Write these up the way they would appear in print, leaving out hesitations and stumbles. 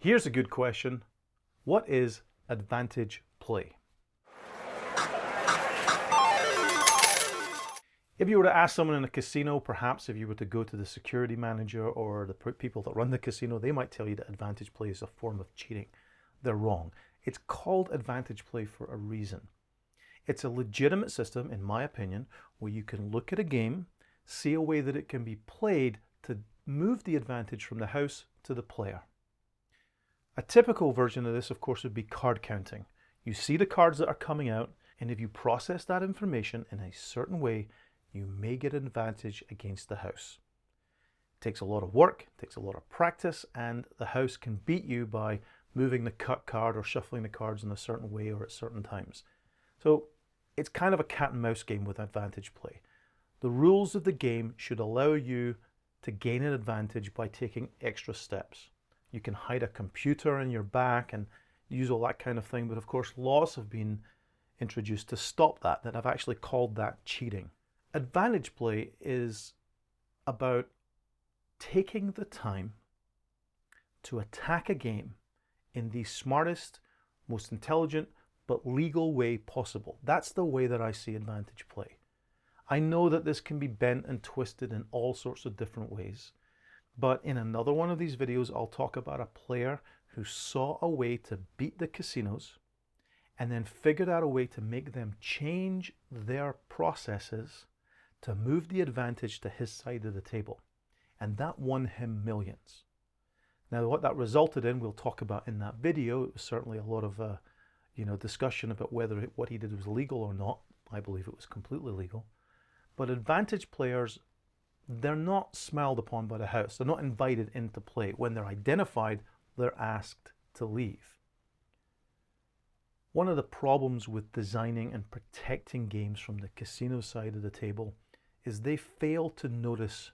Here's a good question. What is advantage play? If you were to ask someone in a casino, perhaps if you were to go to the security manager or the people that run the casino, they might tell you that advantage play is a form of cheating. They're wrong. It's called advantage play for a reason. It's a legitimate system, in my opinion, where you can look at a game, see a way that it can be played to move the advantage from the house to the player. A typical version of this, of course, would be card counting. You see the cards that are coming out, and if you process that information in a certain way, you may get an advantage against the house. It takes a lot of work, it takes a lot of practice, and the house can beat you by moving the cut card or shuffling the cards in a certain way or at certain times. So it's kind of a cat and mouse game with advantage play. The rules of the game should allow you to gain an advantage by taking extra steps. You can hide a computer in your back and use all that kind of thing, but of course laws have been introduced to stop that have actually called that cheating. Advantage play is about taking the time to attack a game in the smartest, most intelligent, but legal way possible. That's the way that I see advantage play. I know that this can be bent and twisted in all sorts of different ways, but in another one of these videos, I'll talk about a player who saw a way to beat the casinos and then figured out a way to make them change their processes to move the advantage to his side of the table. And that won him millions. Now, what that resulted in, we'll talk about in that video. It was certainly a lot of discussion about whether what he did was legal or not. I believe it was completely legal. But advantage players, they're not smiled upon by the house. They're not invited into play. When they're identified, they're asked to leave. One of the problems with designing and protecting games from the casino side of the table is they fail to notice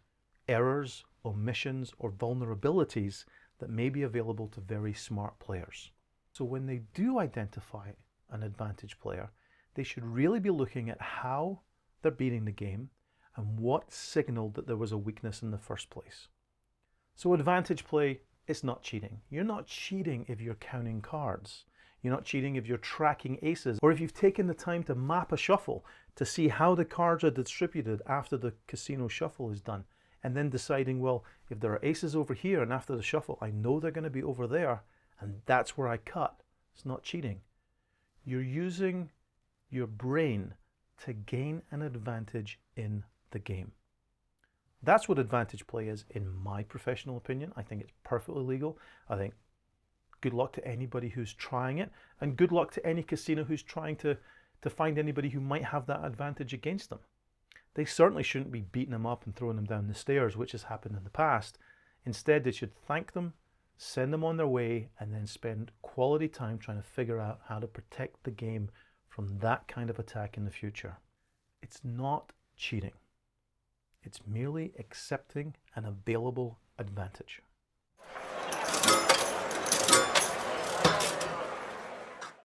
errors, omissions, or vulnerabilities that may be available to very smart players. So when they do identify an advantage player, they should really be looking at how they're beating the game and what signaled that there was a weakness in the first place. So advantage play is not cheating. You're not cheating if you're counting cards. You're not cheating if you're tracking aces, or if you've taken the time to map a shuffle to see how the cards are distributed after the casino shuffle is done, and then deciding, well, if there are aces over here and after the shuffle, I know they're going to be over there, and that's where I cut. It's not cheating. You're using your brain to gain an advantage in the game. That's what advantage play is, in my professional opinion. I think it's perfectly legal. I think good luck to anybody who's trying it, and good luck to any casino who's trying to find anybody who might have that advantage against them. They certainly shouldn't be beating them up and throwing them down the stairs, which has happened in the past. Instead, they should thank them, send them on their way, and then spend quality time trying to figure out how to protect the game from that kind of attack in the future. It's not cheating. It's merely accepting an available advantage.